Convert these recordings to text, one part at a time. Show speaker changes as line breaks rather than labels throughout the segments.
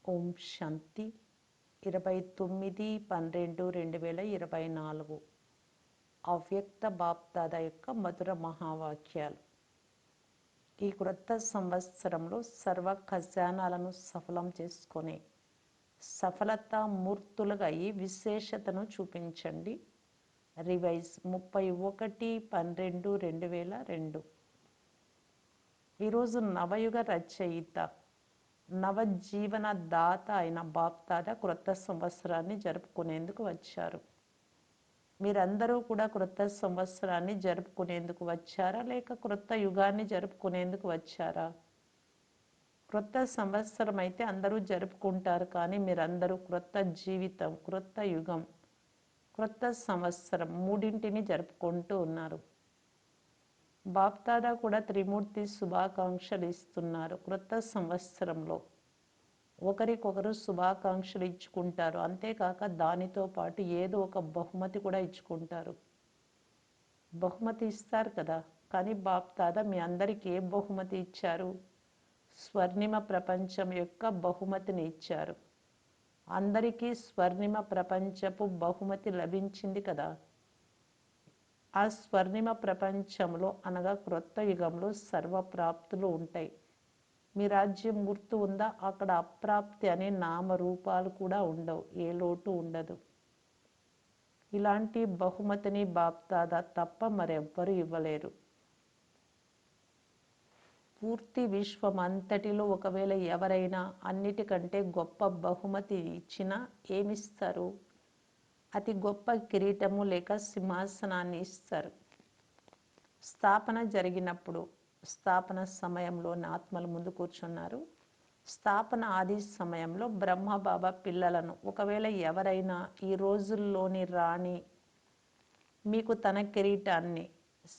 ఓం శాంతి 29/12/2024 అవ్యక్త బాప్దాద యొక్క మధుర మహావాక్యాలు. ఈ క్రొత్త సంవత్సరంలో సర్వ ఖజానాలను సఫలం చేసుకొని సఫలతా మూర్తులుగా ఈ విశేషతను చూపించండి. రివైజ్ 31/12/2002. ఈరోజు నవయుగ రచయిత నవజీవన దాత అయిన బాప్దాద క్రొత్త సంవత్సరాన్ని జరుపుకునేందుకు వచ్చారు. మీరందరూ కూడా క్రొత్త సంవత్సరాన్ని జరుపుకునేందుకు వచ్చారా, లేక క్రొత్త యుగాన్ని జరుపుకునేందుకు వచ్చారా? క్రొత్త సంవత్సరం అయితే అందరూ జరుపుకుంటారు, కానీ మీరందరూ క్రొత్త జీవితం, క్రొత్త యుగం, క్రొత్త సంవత్సరం మూడింటిని జరుపుకుంటూ ఉన్నారు. బాప్దాదా కూడా త్రిమూర్తి శుభాకాంక్షలు ఇస్తున్నారు. క్రొత్త సంవత్సరంలో ఒకరికొకరు శుభాకాంక్షలు ఇచ్చుకుంటారు. అంతేకాక దానితో పాటు ఏదో ఒక బహుమతి కూడా ఇచ్చుకుంటారు. బహుమతి ఇస్తారు కదా, కానీ బాప్దాదా మీ అందరికీ ఏ బహుమతి ఇచ్చారు? స్వర్ణిమ ప్రపంచం యొక్క బహుమతిని ఇచ్చారు. అందరికీ స్వర్ణిమ ప్రపంచపు బహుమతి లభించింది కదా. ఆ స్వర్ణిమ ప్రపంచంలో అనగా క్రొత్త యుగంలో సర్వప్రాప్తులు ఉంటాయి. మీ రాజ్యం గుర్తు ఉందా? అక్కడ అప్రాప్తి అనే నామరూపాలు కూడా ఉండవు, ఏ లోటు ఉండదు. ఇలాంటి బహుమతిని బాప్దాదా తప్ప మరెవ్వరూ ఇవ్వలేరు. పూర్తి విశ్వం అంతటిలో ఒకవేళ ఎవరైనా అన్నిటికంటే గొప్ప బహుమతి ఇచ్చినా ఏమిస్తారు? అతి గొప్ప కిరీటము లేక సింహాసనాన్ని ఇస్తారు. స్థాపన జరిగినప్పుడు, స్థాపన సమయంలోని ఆత్మల ముందు కూర్చున్నారు. స్థాపన ఆది సమయంలో బ్రహ్మబాబా పిల్లలను ఒకవేళ ఎవరైనా ఈ రోజుల్లోని రాణి మీకు తన కిరీటాన్ని,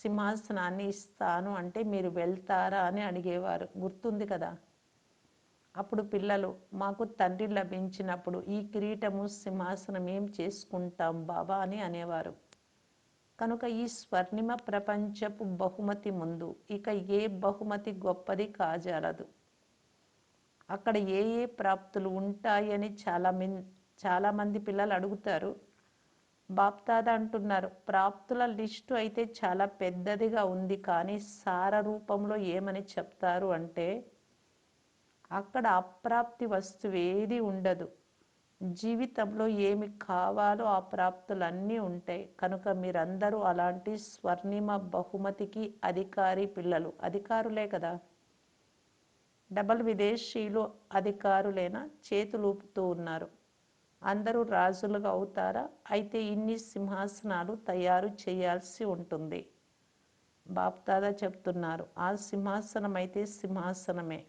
సింహాసనాన్ని ఇస్తాను అంటే మీరు వెళ్తారా అని అడిగేవారు, గుర్తుంది కదా. అప్పుడు పిల్లలు మాకు తండ్రి లభించినప్పుడు ఈ కిరీటము సింహాసనం ఏం చేసుకుంటాం బాబా అని అనేవారు. కనుక ఈ స్వర్ణిమ ప్రపంచపు బహుమతి ముందు ఇక ఏ బహుమతి గొప్పది కాజాలదు. అక్కడ ఏ ఏ ప్రాప్తులు ఉంటాయని చాలామంది పిల్లలు అడుగుతారు. బాప్దాదా అంటున్నారు, ప్రాప్తుల లిస్టు అయితే చాలా పెద్దదిగా ఉంది, కానీ సార రూపంలో ఏమని చెప్తారు అంటే అక్కడ అప్రాప్తి వస్తువు ఏది ఉండదు. జీవితంలో ఏమి కావాలో ఆ ప్రాప్తులన్నీ ఉంటాయి. కనుక మీరందరూ అలాంటి స్వర్ణిమ బహుమతికి అధికారి పిల్లలు. అధికారులే కదా. డబల్ విదేశీయులు అధికారులైనా చేతులు ఊపుతూ ఉన్నారు. అందరూ రాజులుగా అవుతారా? అయితే ఇన్ని సింహాసనాలు తయారు చేయాల్సి ఉంటుంది. బాప్దాదా చెప్తున్నారు, ఆ సింహాసనం అయితే సింహాసనమే.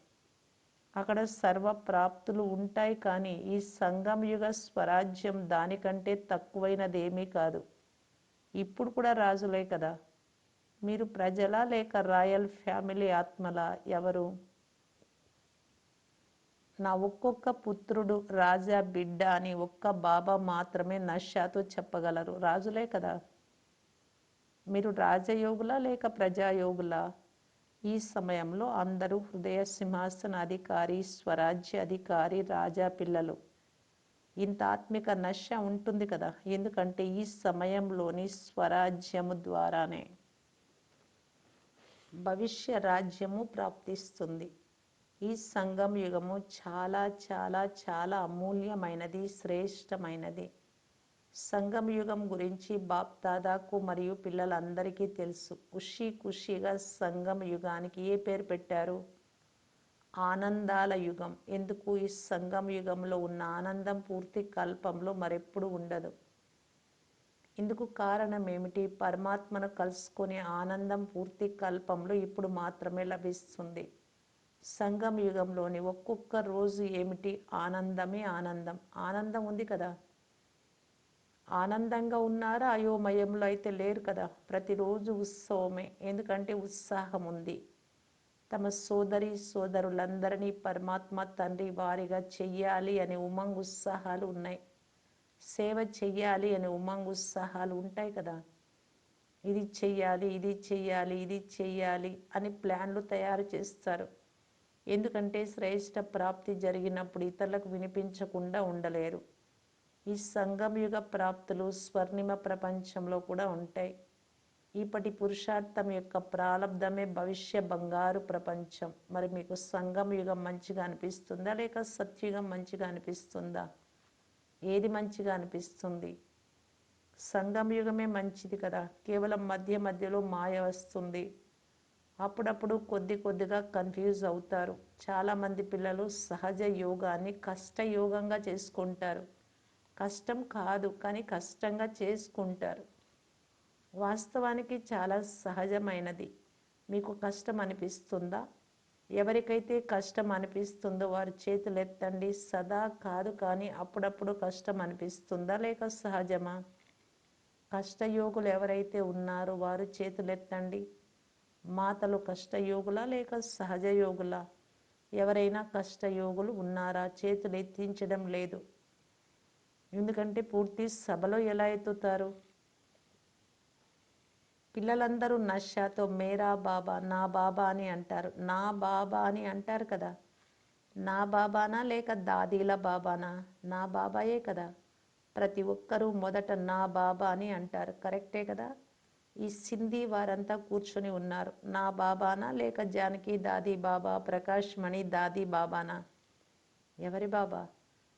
అక్కడ సర్వ ప్రాప్తులు ఉంటాయి, కానీ ఈ సంగమయుగ స్వరాజ్యం దానికంటే తక్కువైనదేమీ కాదు. ఇప్పుడు కూడా రాజులే కదా. మీరు ప్రజలా లేక రాయల్ ఫ్యామిలీ ఆత్మలా? ఎవరు? నా ఒక్కొక్క పుత్రుడు రాజా బిడ్డ అని ఒక్క బాబా మాత్రమే నష్టాతో చెప్పగలరు. రాజులే కదా. మీరు రాజయోగులా లేక ప్రజాయోగులా? ఈ సమయంలో అందరూ హృదయ సింహాసన అధికారి, స్వరాజ్య అధికారి, రాజా పిల్లలు. ఇంత ఆత్మిక నశ ఉంటుంది కదా, ఎందుకంటే ఈ సమయంలోని స్వరాజ్యము ద్వారానే భవిష్య రాజ్యము ప్రాప్తిస్తుంది. ఈ సంగం యుగము చాలా చాలా చాలా అమూల్యమైనది, శ్రేష్టమైనది. సంగం యుగం గురించి బాప్దాదాకు మరియు పిల్లలందరికీ తెలుసు. ఖుషీగా సంగం యుగానికి ఏ పేరు పెట్టారు? ఆనందాల యుగం. ఎందుకు? ఈ సంగం యుగంలో ఉన్న ఆనందం పూర్తి కల్పంలో మరెప్పుడు ఉండదు. ఇందుకు కారణం ఏమిటి? పరమాత్మను కలుసుకునే ఆనందం పూర్తి కల్పంలో ఇప్పుడు మాత్రమే లభిస్తుంది. సంగం యుగంలోని ఒక్కొక్క రోజు ఏమిటి? ఆనందమే ఆనందం. ఆనందం ఉంది కదా. ఆనందంగా ఉన్నారా? అయోమయంలో అయితే లేరు కదా. ప్రతిరోజు ఉత్సవమే, ఎందుకంటే ఉత్సాహం ఉంది. తమ సోదరులందరినీ పరమాత్మ తండ్రి వారిగా చెయ్యాలి అనే ఉమంగ్ ఉత్సాహాలు ఉన్నాయి. సేవ చెయ్యాలి అనే ఉమంగ్ ఉత్సాహాలు ఉంటాయి కదా. ఇది చెయ్యాలి, ఇది చెయ్యాలి, ఇది చెయ్యాలి అని ప్లాన్లు తయారు చేస్తారు. ఎందుకంటే శ్రేష్ట ప్రాప్తి జరిగినప్పుడు ఇతరులకు వినిపించకుండా ఉండలేరు. ఈ సంగమయుగ ప్రాప్తులు స్వర్ణిమ ప్రపంచంలో కూడా ఉంటాయి. ఇప్పటి పురుషార్థం యొక్క ప్రారంధమే భవిష్య బంగారు ప్రపంచం. మరి మీకు సంగమయుగం మంచిగా అనిపిస్తుందా లేక సత్యుగం మంచిగా అనిపిస్తుందా? ఏది మంచిగా అనిపిస్తుంది? సంగమయుగమే మంచిది కదా. కేవలం మధ్య మధ్యలో మాయ వస్తుంది, అప్పుడప్పుడు కొద్దిగా కన్ఫ్యూజ్ అవుతారు. చాలామంది పిల్లలు సహజ యోగాన్ని కష్టయోగంగా చేసుకుంటారు. కష్టం కాదు కానీ కష్టంగా చేసుకుంటారు. వాస్తవానికి చాలా సహజమైనది. మీకు కష్టం అనిపిస్తుందా? ఎవరికైతే కష్టం అనిపిస్తుందో వారు చేతులెత్తండి. సదా కాదు కానీ అప్పుడప్పుడు కష్టం అనిపిస్తుందా లేక సహజమా? కష్టయోగులు ఎవరైతే ఉన్నారో వారు చేతులెత్తండి. మాతలు కష్టయోగులా లేక సహజ యోగులా? ఎవరైనా కష్టయోగులు ఉన్నారా? చేతులు ఎత్తించడం లేదు. ఎందుకంటే పూర్తి సభలో ఎలా ఎత్తుతారు? పిల్లలందరూ నషాతో మేరా బాబా, నా బాబా అని అంటారు. నా బాబా అని అంటారు కదా. నా బాబానా లేక దాదీల బాబానా? నా బాబాయే కదా. ప్రతి ఒక్కరూ మొదట నా బాబా అని అంటారు. కరెక్టే కదా. ఈ సింధీ వారంతా కూర్చొని ఉన్నారు. నా బాబానా లేక జానకి దాదీ బాబా, ప్రకాష్ మణి దాదీ బాబానా? ఎవరి బాబా?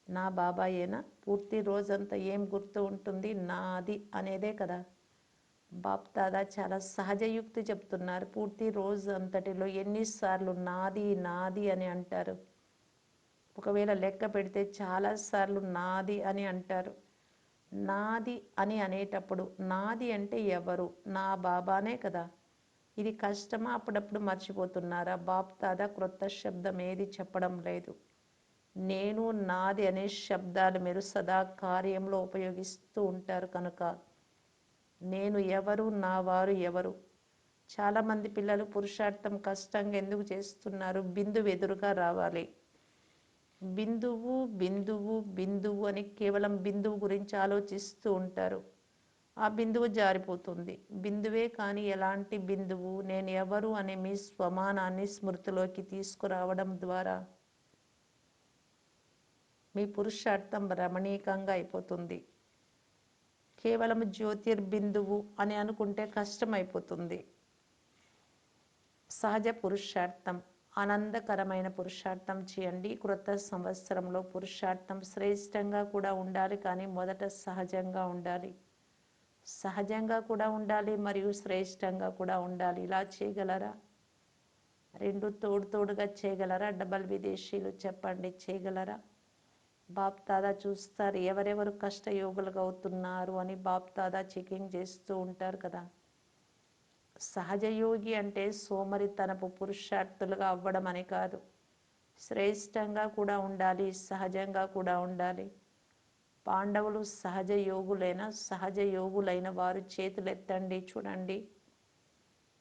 నా బాబాయేనా? పూర్తి రోజంతా ఏం గుర్తు ఉంటుంది? నాది అనేదే కదా. బాప్ దాదా చాలా సహజయుక్తి చెప్తున్నారు. పూర్తి రోజు అంతటిలో ఎన్నిసార్లు నాది నాది అని అంటారు? ఒకవేళ లెక్క పెడితే చాలాసార్లు నాది అని అంటారు. నాది అని అనేటప్పుడు నాది అంటే ఎవరు? నా బాబానే కదా. ఇది కష్టమా? అప్పుడప్పుడు మర్చిపోతున్నారా? బాప్ దాదా క్రొత్త శబ్దం ఏది చెప్పడం లేదు. నేను నాది అనే శబ్దాలు మీరు సదా కార్యంలో ఉపయోగిస్తూ ఉంటారు కనుక నేను ఎవరు, నా వారు ఎవరు? చాలామంది పిల్లలు పురుషార్థం కష్టంగా ఎందుకు చేస్తున్నారు? బిందువు ఎదురుగా రావాలి. బిందువు బిందువు బిందువు అని కేవలం బిందువు గురించి ఆలోచిస్తూ ఉంటారు. ఆ బిందువు జారిపోతుంది. బిందువే కానీ ఎలాంటి బిందువు? నేను ఎవరు అనే మీ స్వమానాన్ని స్మృతిలోకి తీసుకురావడం ద్వారా మీ పురుషార్థం రమణీకంగా అయిపోతుంది. కేవలం జ్యోతిర్బిందువు అని అనుకుంటే కష్టమైపోతుంది. సహజ పురుషార్థం, ఆనందకరమైన పురుషార్థం చేయండి. క్రొత్త సంవత్సరంలో పురుషార్థం శ్రేష్టంగా కూడా ఉండాలి కానీ మొదట సహజంగా ఉండాలి. సహజంగా కూడా ఉండాలి మరియు శ్రేష్టంగా కూడా ఉండాలి. ఇలా చేయగలరా? రెండు తోడుగా చేయగలరా? డబల్ విదేశీయులు చెప్పండి, చేయగలరా? బాప్ దాదా చూస్తారు ఎవరెవరు కష్టయోగులుగా అవుతున్నారు అని. బాప్ దాదా చెకింగ్ చేస్తూ ఉంటారు కదా. సహజయోగి అంటే సోమరితనపు పురుషార్థులుగా అవ్వడం అని కాదు. శ్రేష్టంగా కూడా ఉండాలి, సహజంగా కూడా ఉండాలి. పాండవులు సహజ యోగులైన సహజ యోగులైన వారు చేతులెత్తండి చూడండి.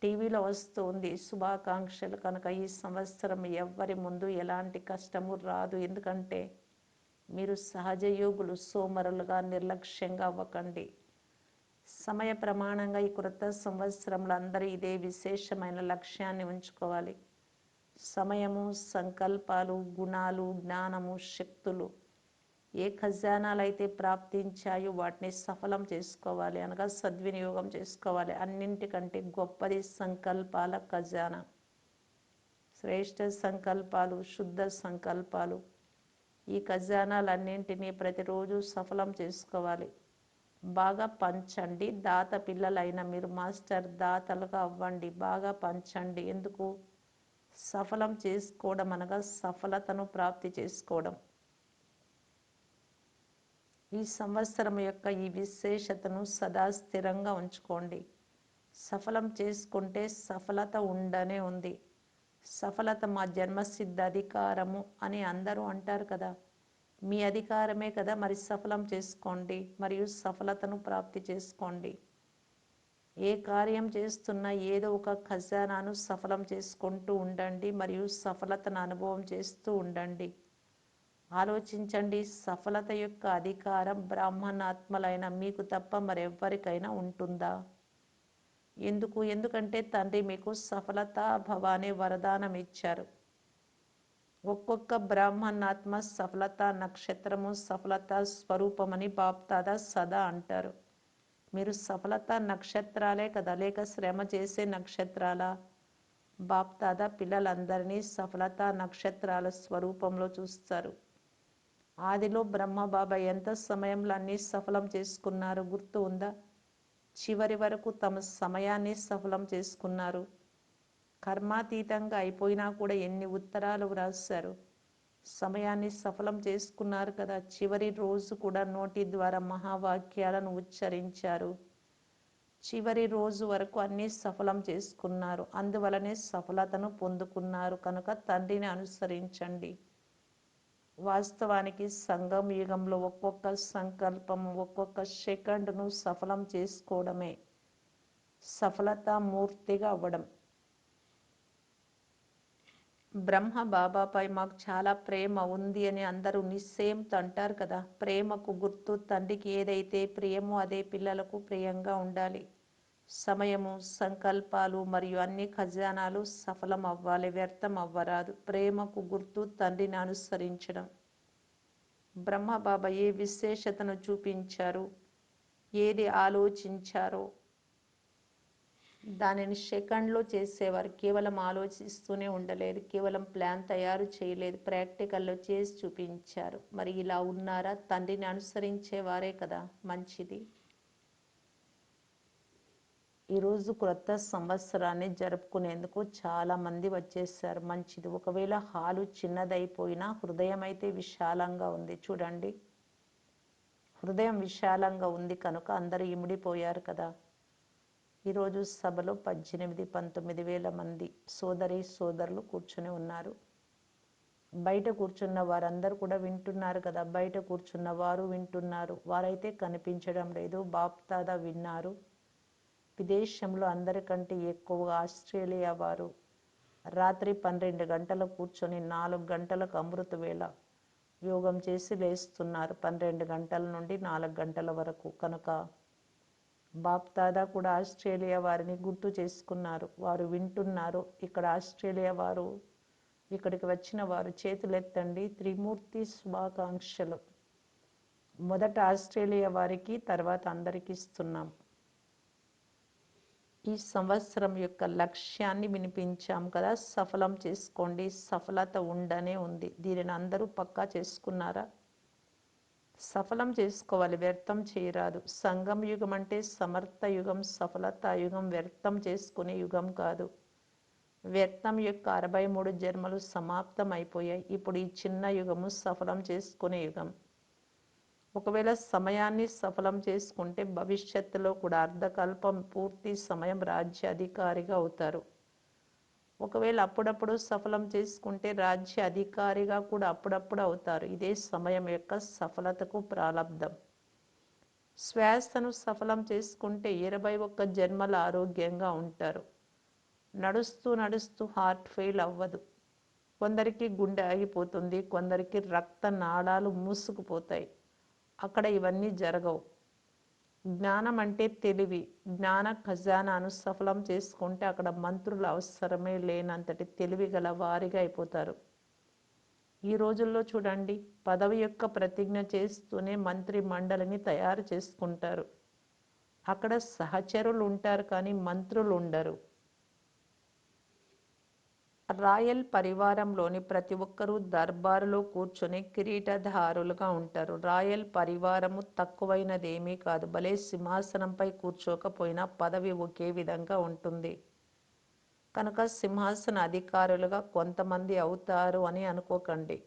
టీవీలో వస్తుంది శుభాకాంక్షలు కనుక ఈ సంవత్సరం ఎవ్వరి ముందు ఎలాంటి కష్టము రాదు. ఎందుకంటే మీరు సహజ యోగులు. సోమరులుగా నిర్లక్ష్యంగా అవ్వకండి. సమయ ప్రమాణంగా ఈ క్రొత్త సంవత్సరంలో అందరూ ఇదే విశేషమైన లక్ష్యాన్ని ఉంచుకోవాలి. సమయము, సంకల్పాలు, గుణాలు, జ్ఞానము, శక్తులు ఏ ఖజానాలు అయితే ప్రాప్తించాయో వాటిని సఫలం చేసుకోవాలి, అనగా సద్వినియోగం చేసుకోవాలి. అన్నింటికంటే గొప్పది సంకల్పాల ఖజానా. శ్రేష్ఠ సంకల్పాలు, శుద్ధ సంకల్పాలు, ఈ ఖజానాలన్నింటినీ ప్రతిరోజు సఫలం చేసుకోవాలి. బాగా పంచండి. దాత పిల్లలైన మీరు మాస్టర్ దాతలుగా అవ్వండి. బాగా పంచండి. ఎందుకు? సఫలం చేసుకోవడం అనగా సఫలతను ప్రాప్తి చేసుకోవడం. ఈ సంవత్సరం యొక్క ఈ విశేషతను సదా స్థిరంగా ఉంచుకోండి. సఫలం చేసుకుంటే సఫలత ఉండనే ఉంది. సఫలత మా జన్మసిద్ధ అధికారము అని అందరూ అంటారు కదా. మీ అధికారమే కదా. మరి సఫలం చేసుకోండి మరియు సఫలతను ప్రాప్తి చేసుకోండి. ఏ కార్యం చేస్తున్నా ఏదో ఒక ఖజానాను సఫలం చేసుకుంటూ ఉండండి మరియు సఫలతను అనుభవం చేస్తూ ఉండండి. ఆలోచించండి, సఫలత యొక్క అధికారం బ్రాహ్మణాత్మలైన మీకు తప్ప మరెవ్వరికైనా ఉంటుందా? ఎందుకంటే తండ్రి మీకు సఫలతా భవ అనే వరదానం ఇచ్చారు. ఒక్కొక్క బ్రాహ్మణాత్మ సఫలత నక్షత్రము సఫలత స్వరూపమని బాప్దాదా సదా అంటారు. మీరు సఫలత నక్షత్రాలే కదా, లేక శ్రమ చేసే నక్షత్రాల? బాప్దాదా పిల్లలందరినీ సఫలత నక్షత్రాల స్వరూపంలో చూస్తారు. ఆదిలో బ్రహ్మబాబా ఎంత సమయంలో అన్నీ సఫలం చేసుకున్నారు గుర్తు ఉందా? చివరి వరకు తమ సమయాన్ని సఫలం చేసుకున్నారు. కర్మాతీతంగా అయిపోయినా కూడా ఎన్ని ఉత్తరాలు వ్రాశారు. సమయాన్ని సఫలం చేసుకున్నారు కదా. చివరి రోజు కూడా నోటి ద్వారా మహావాక్యాలను ఉచ్చరించారు. చివరి రోజు వరకు అన్నీ సఫలం చేసుకున్నారు. అందువలనే సఫలతను పొందుకున్నారు. కనుక తండ్రిని అనుసరించండి. వాస్తవానికి సంగం యుగంలో ఒక్కొక్క సంకల్పం ఒక్కొక్క సెకండ్ను సఫలం చేసుకోవడమే సఫలతామూర్తిగా అవ్వడం. బ్రహ్మ బాబాపై మాకు చాలా ప్రేమ ఉంది అని అందరూ నిశ్చయంతో అంటారు కదా. ప్రేమకు గుర్తు తండ్రికి ఏదైతే ప్రియమో అదే పిల్లలకు ప్రియంగా ఉండాలి. సమయము సంకల్పాలు మరియు అన్ని ఖజానాలు సఫలం అవ్వాలి, వ్యర్థం అవ్వరాదు. ప్రేమకు గుర్తు తండ్రిని అనుసరించడం. బ్రహ్మబాబా ఏ విశేషతను చూపించారు, ఏది ఆలోచించారో దానిని సెకండ్లో చేసేవారు. కేవలం ఆలోచిస్తూనే ఉండలేదు, కేవలం ప్లాన్ తయారు చేయలేదు, ప్రాక్టికల్లో చేసి చూపించారు. మరి ఇలా ఉన్నారా? తండ్రిని అనుసరించేవారే కదా మంచిది. ఈరోజు క్రొత్త సంవత్సరాన్ని జరుపుకునేందుకు చాలామంది వచ్చేసారు. మంచిది. ఒకవేళ హాలు చిన్నదైపోయినా హృదయం అయితే విశాలంగా ఉంది. చూడండి, హృదయం విశాలంగా ఉంది కనుక అందరూ ఇమిడిపోయారు కదా. ఈరోజు సభలో 18-19 వేల మంది సోదరి సోదరులు కూర్చుని ఉన్నారు. బయట కూర్చున్న వారందరూ కూడా వింటున్నారు కదా. బయట కూర్చున్న వారు వింటున్నారు. వారైతే కనిపించడం లేదు. బాప్దాదా విన్నారు. విదేశంలో అందరికంటే ఎక్కువగా ఆస్ట్రేలియా వారు రాత్రి 12 గంటలు కూర్చొని 4 గంటలకు అమృత వేళ యోగం చేసి లేస్తున్నారు. 12 గంటల నుండి 4 గంటల వరకు. కనుక బాప్దాదా కూడా ఆస్ట్రేలియా వారిని గుర్తు చేసుకున్నారు. వారు వింటున్నారు. ఇక్కడ ఆస్ట్రేలియా వారు, ఇక్కడికి వచ్చిన వారు చేతులెత్తండి. త్రిమూర్తి శుభాకాంక్షలు. మొదట ఆస్ట్రేలియా వారికి, తర్వాత అందరికి ఇస్తున్నాం. ఈ సంవత్సరం యొక్క లక్ష్యాన్ని వినిపించాం కదా. సఫలం చేసుకోండి. సఫలత ఉండనే ఉంది. దీనిని అందరూ పక్కా చేసుకున్నారా? సఫలం చేసుకోవాలి, వ్యర్థం చేయరాదు. సంగం యుగం అంటే సమర్థ యుగం, సఫలత యుగం, వ్యర్థం చేసుకునే యుగం కాదు. వ్యర్థం యొక్క 63 జన్మలు సమాప్తం అయిపోయాయి. ఇప్పుడు ఈ చిన్న యుగము సఫలం చేసుకునే యుగం. ఒకవేళ సమయాన్ని సఫలం చేసుకుంటే భవిష్యత్తులో కూడా అర్ధకల్పం పూర్తి సమయం రాజ్యాధికారిగా అవుతారు. ఒకవేళ అప్పుడప్పుడు సఫలం చేసుకుంటే రాజ్య అధికారిగా కూడా అప్పుడప్పుడు అవుతారు. ఇదే సమయం యొక్క సఫలతకు ప్రారంధం. శ్వాసను సఫలం చేసుకుంటే 21 జన్మల ఆరోగ్యంగా ఉంటారు. నడుస్తూ నడుస్తూ హార్ట్ ఫెయిల్ అవ్వదు. కొందరికి గుండె ఆగిపోతుంది, కొందరికి రక్త నాళాలు మూసుకుపోతాయి. అక్కడ ఇవన్నీ జరగవు. జ్ఞానం అంటే తెలివి. జ్ఞాన ఖజానాను సఫలం చేసుకుంటే అక్కడ మంత్రులు అవసరమే లేనంతటి తెలివి గల వారిగా అయిపోతారు. ఈ రోజుల్లో చూడండి, పదవి యొక్క ప్రతిజ్ఞ చేస్తూనే మంత్రి మండలిని తయారు చేసుకుంటారు. అక్కడ సహచరులు ఉంటారు కానీ మంత్రులు ఉండరు. రాయల్ పరివారంలోని ప్రతి ఒక్కరూ దర్బారులో కూర్చొని కిరీటధారులుగా ఉంటారు. రాయల్ పరివారము తక్కువైనదేమీ కాదు. భలే సింహాసనంపై కూర్చోకపోయినా పదవి ఒకే విధంగా ఉంటుంది. కనుక సింహాసన అధికారులుగా కొంతమంది అవుతారు అని అనుకోకండి.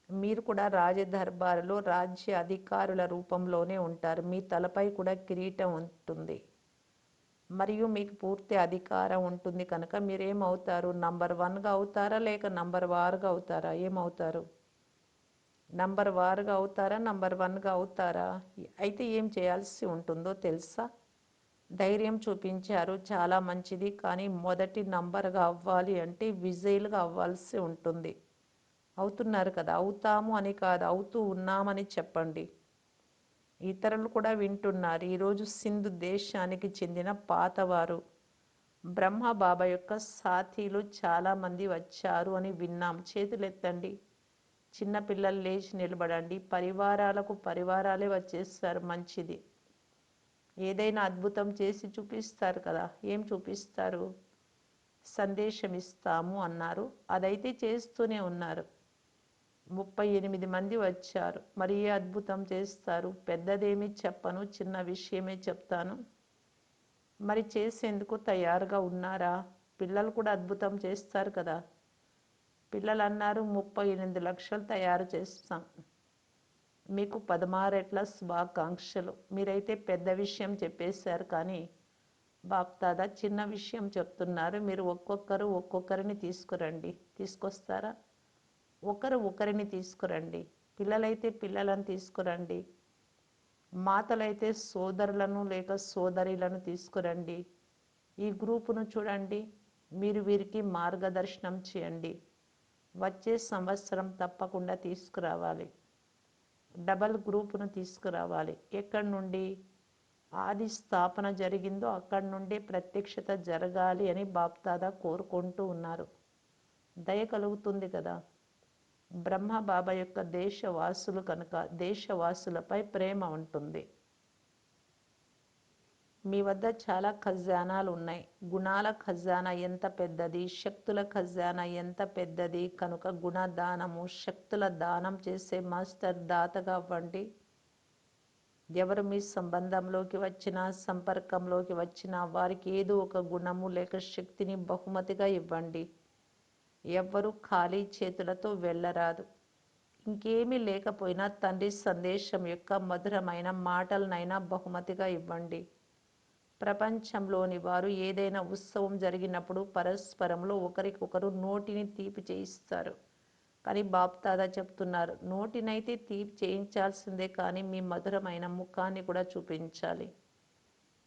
మీరు కూడా రాజదర్బారులో రాజ్య అధికారుల రూపంలోనే ఉంటారు. మీ తలపై కూడా కిరీటం ఉంటుంది మరియు మీకు పూర్తి అధికారం ఉంటుంది. కనుక మీరేమవుతారు? నంబర్ 1గా అవుతారా లేక నంబర్ వారుగా అవుతారా? ఏమవుతారు? నంబర్ వారుగా అవుతారా, నంబర్ 1గా అవుతారా? అయితే ఏం చేయాల్సి ఉంటుందో తెలుసా? ధైర్యం చూపించారు, చాలా మంచిది. కానీ మొదటి నంబర్గా అవ్వాలి అంటే విజయులుగా అవ్వాల్సి ఉంటుంది. అవుతున్నారు కదా. అవుతాము అని కాదు, అవుతూ ఉన్నామని చెప్పండి. ఇతరులు కూడా వింటున్నారు. ఈరోజు సింధు దేశానికి చెందిన పాతవారు బ్రహ్మ బాబా యొక్క సాథీలు చాలామంది వచ్చారు అని విన్నాం. చేతులెత్తండి. చిన్న పిల్లలు లేచి నిలబడండి. పరివారాలకు పరివారాలే వచ్చేస్తారు. మంచిది. ఏదైనా అద్భుతం చేసి చూపిస్తారు కదా. ఏం చూపిస్తారు? సందేశం ఇస్తాము అన్నారు. అదైతే చేస్తూనే ఉన్నారు. 38 మంది వచ్చారు. మరి ఏ అద్భుతం చేస్తారు? పెద్దదేమీ చెప్పను, చిన్న విషయమే చెప్తాను. మరి చేసేందుకు తయారుగా ఉన్నారా? పిల్లలు కూడా అద్భుతం చేస్తారు కదా. పిల్లలు అన్నారు 38 లక్షలు తయారు చేస్తాం. మీకు 16 రెట్ల శుభాకాంక్షలు. మీరైతే పెద్ద విషయం చెప్పేశారు, కానీ బాప్దాదా చిన్న విషయం చెప్తున్నారు. మీరు ఒక్కొక్కరిని తీసుకురండి. తీసుకొస్తారా? ఒకరిని తీసుకురండి. పిల్లలైతే పిల్లలను తీసుకురండి. మాతలైతే సోదరులను లేక సోదరిలను తీసుకురండి. ఈ గ్రూపును చూడండి. మీరు వీరికి మార్గదర్శనం చేయండి. వచ్చే సంవత్సరం తప్పకుండా తీసుకురావాలి. డబల్ గ్రూపును తీసుకురావాలి. ఎక్కడి నుండి ఆది స్థాపన జరిగిందో అక్కడి నుండి ప్రత్యక్షత జరగాలి అని బాప్దాదా కోరుకుంటూ ఉన్నారు. దయ కలుగుతుంది కదా. బ్రహ్మ బాబా యొక్క దేశవాసులు కనుక దేశవాసులపై ప్రేమ ఉంటుంది. మీ వద్ద చాలా ఖజానాలు ఉన్నాయి. గుణాల ఖజానా ఎంత పెద్దది, శక్తుల ఖజానా ఎంత పెద్దది కనుక గుణదానము, శక్తుల దానం చేసే మాస్టర్ దాతగా అవ్వండి. ఎవరు మీ సంబంధంలోకి వచ్చినా, సంపర్కంలోకి వచ్చినా వారికి ఏదో ఒక గుణము లేక శక్తిని బహుమతిగా ఇవ్వండి. ఎవ్వరూ ఖాళీ చేతులతో వెళ్ళరాదు. ఇంకేమీ లేకపోయినా తండ్రి సందేశం యొక్క మధురమైన మాటలనైనా బహుమతిగా ఇవ్వండి. ప్రపంచంలోని వారు ఏదైనా ఉత్సవం జరిగినప్పుడు పరస్పరంలో ఒకరికొకరు నోటిని తీపి చేయిస్తారు. కానీ బాప్దాదా చెప్తున్నారు, నోటినైతే తీపి చేయించాల్సిందే, కానీ మీ మధురమైన ముఖాన్ని కూడా చూపించాలి.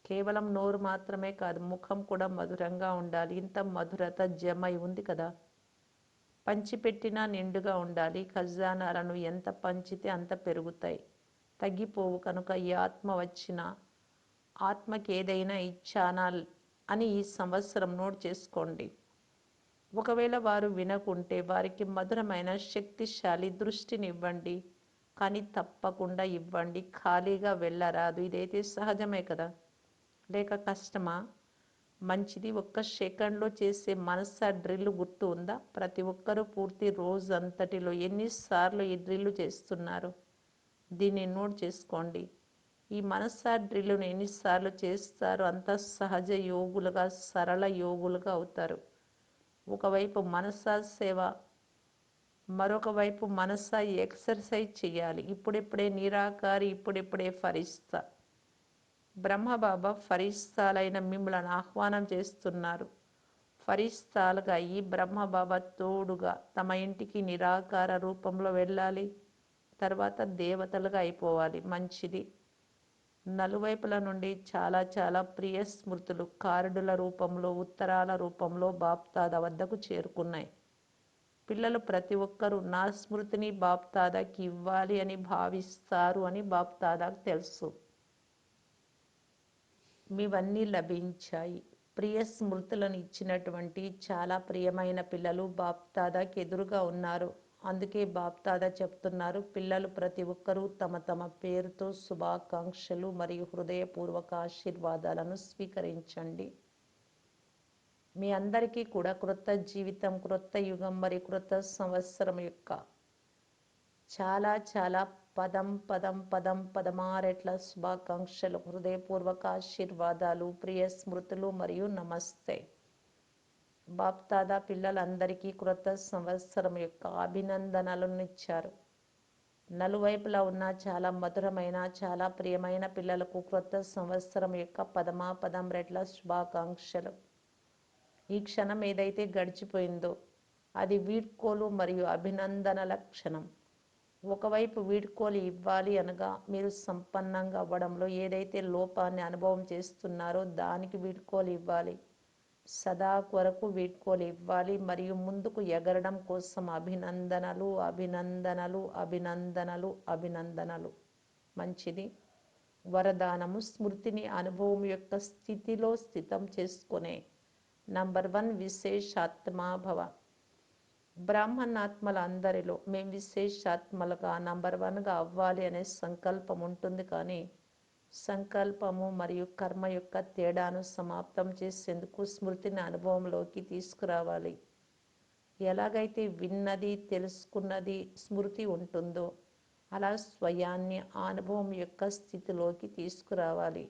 కేవలం నోరు మాత్రమే కాదు, ముఖం కూడా మధురంగా ఉండాలి. ఇంత మధురత జమై ఉంది కదా. పంచిపెట్టినా నిండుగా ఉండాలి. ఖజానాలను ఎంత పంచితే అంత పెరుగుతాయి, తగ్గిపోవు. కనుక ఈ ఆత్మ వచ్చిన ఆత్మకి ఏదైనా ఇచ్చానా అని ఈ సంవత్సరం నోట్ చేసుకోండి. ఒకవేళ వారు వినకుంటే వారికి మధురమైన శక్తిశాలి దృష్టిని ఇవ్వండి. కానీ తప్పకుండా ఇవ్వండి. ఖాళీగా వెళ్ళరాదు. ఇదైతే సహజమే కదా, లేక కష్టమా? మంచిది. ఒక్క సెకండ్లో చేసే మనసా డ్రిల్ గుర్తు ఉందా? ప్రతి ఒక్కరూ పూర్తి రోజంతటిలో ఎన్నిసార్లు ఈ డ్రిల్ చేస్తున్నారు? దీన్ని నోట్ చేసుకోండి. ఈ మనసా డ్రిల్ను ఎన్నిసార్లు చేస్తారో అంత సహజ యోగులుగా, సరళ యోగులుగా అవుతారు. ఒకవైపు మనసా సేవ, మరొక వైపు మనసా ఎక్సర్సైజ్ చేయాలి. ఇప్పుడిప్పుడే నిరాకారి, ఇప్పుడిప్పుడే ఫరిస్తా. బ్రహ్మబాబా ఫరిస్తాలైన మిమ్మల్ని ఆహ్వానం చేస్తున్నారు. ఫరిస్తాలుగా ఈ బ్రహ్మబాబా తోడుగా తమ ఇంటికి నిరాకార రూపంలో వెళ్ళాలి. తర్వాత దేవతలుగా అయిపోవాలి. మంచిది. నలువైపుల నుండి చాలా చాలా ప్రియ స్మృతులు కార్డుల రూపంలో, ఉత్తరాల రూపంలో బాప్దాదా వద్దకు చేరుకున్నాయి. పిల్లలు ప్రతి ఒక్కరూ నా స్మృతిని బాప్దాదాకి ఇవ్వాలి అని భావిస్తారు అని బాప్దాదాకు తెలుసు. మీవన్నీ లభించాయి. ప్రియ స్మృతులను ఇచ్చినటువంటి చాలా ప్రియమైన పిల్లలు బాప్దాదాకి ఎదురుగా ఉన్నారు. అందుకే బాప్దాదా చెప్తున్నారు, పిల్లలు ప్రతి ఒక్కరూ తమ తమ పేరుతో శుభాకాంక్షలు మరియు హృదయపూర్వక ఆశీర్వాదాలను స్వీకరించండి. మీ అందరికీ కూడా క్రొత్త జీవితం, క్రొత్త యుగం మరియు క్రొత్త సంవత్సరం యొక్క చాలా చాలా పదమారెట్ల శుభాకాంక్షలు, హృదయపూర్వక ఆశీర్వాదాలు, ప్రియ స్మృతులు మరియు నమస్తే. బాప్దాదా పిల్లలందరికీ క్రొత్త సంవత్సరం యొక్క అభినందనలను ఇచ్చారు. నలువైపులా ఉన్న చాలా మధురమైన, చాలా ప్రియమైన పిల్లలకు క్రొత్త సంవత్సరం యొక్క పదం రెట్ల శుభాకాంక్షలు. ఈ క్షణం ఏదైతే గడిచిపోయిందో అది వీడ్కోలు మరియు అభినందనల క్షణం. ఒకవైపు వీడ్కోలు ఇవ్వాలి అనగా మీరు సంపన్నంగా అవ్వడంలో ఏదైతే లోపాన్ని అనుభవం చేస్తున్నారో దానికి వీడ్కోలు ఇవ్వాలి. సదా కొరకు వీడ్కోలు ఇవ్వాలి మరియు ముందుకు ఎగరడం కోసం అభినందనలు, అభినందనలు, అభినందనలు, అభినందనలు. మంచిది. వరదానము, స్మృతిని అనుభవం యొక్క స్థితిలో స్థితం చేసుకునే నంబర్ 1 విశేషాత్మాభవ. బ్రాహ్మణాత్మలందరిలో మేము విశేషాత్మలుగా నంబర్ 1గా అవ్వాలి అనే సంకల్పం ఉంటుంది, కానీ సంకల్పము మరియు కర్మ యొక్క తేడాను సమాప్తం చేసేందుకు స్మృతిని అనుభవంలోకి తీసుకురావాలి. ఎలాగైతే విన్నది తెలుసుకున్నది స్మృతి ఉంటుందో అలా స్వయాన్ని అనుభవం యొక్క స్థితిలోకి తీసుకురావాలి.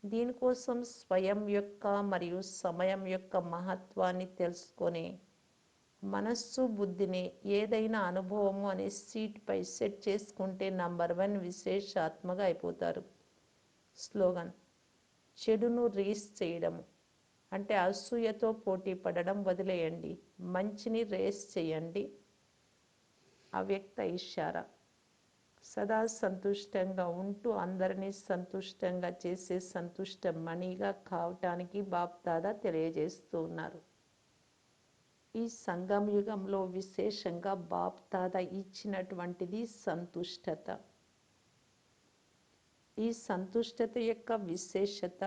దీనికోసం స్వయం యొక్క మరియు సమయం యొక్క మహత్వాన్ని తెలుసుకొని మనస్సు బుద్ధిని ఏదైనా అనుభవము అనే సీట్పై సెట్ చేసుకుంటే నంబర్ 1 విశేషాత్మగా అయిపోతారు. స్లోగన్: చెడును రేస్ చేయడం అంటే అసూయతో పోటీ పడడం వదిలేయండి, మంచిని రేస్ చేయండి. అవ్యక్త ఇషారా: సదా సంతుష్టంగా ఉంటూ అందరినీ సంతుష్టంగా చేసే సంతుష్ట మణిగా కావటానికి బాప్దాదా తెలియజేస్తూ ఉన్నారు. ఈ సంగమ యుగంలో విశేషంగా బాప్దాదా ఇచ్చినటువంటిది సంతుష్టత. ఈ సంతుష్టత యొక్క విశేషత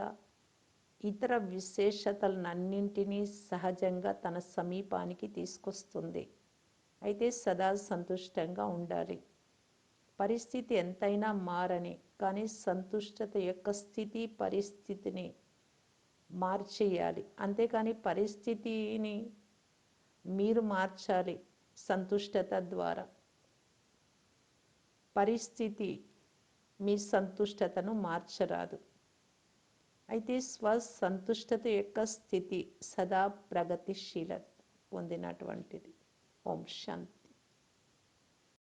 ఇతర విశేషతలన్నింటినీ సహజంగా తన సమీపానికి తీసుకొస్తుంది. అయితే సదా సంతుష్టంగా ఉండాలి. పరిస్థితి ఎంతైనా మారని, కానీ సంతుష్టత యొక్క స్థితి పరిస్థితిని మార్చేయాలి. అంతేకాని పరిస్థితిని మీరు మార్చాలి సంతుష్టత ద్వారా. పరిస్థితి మీ సంతుష్టతను మార్చరాదు. అయితే స్వసంతుష్టత యొక్క స్థితి సదా ప్రగతిశీలత పొందినటువంటిది. ఓం శాంతి.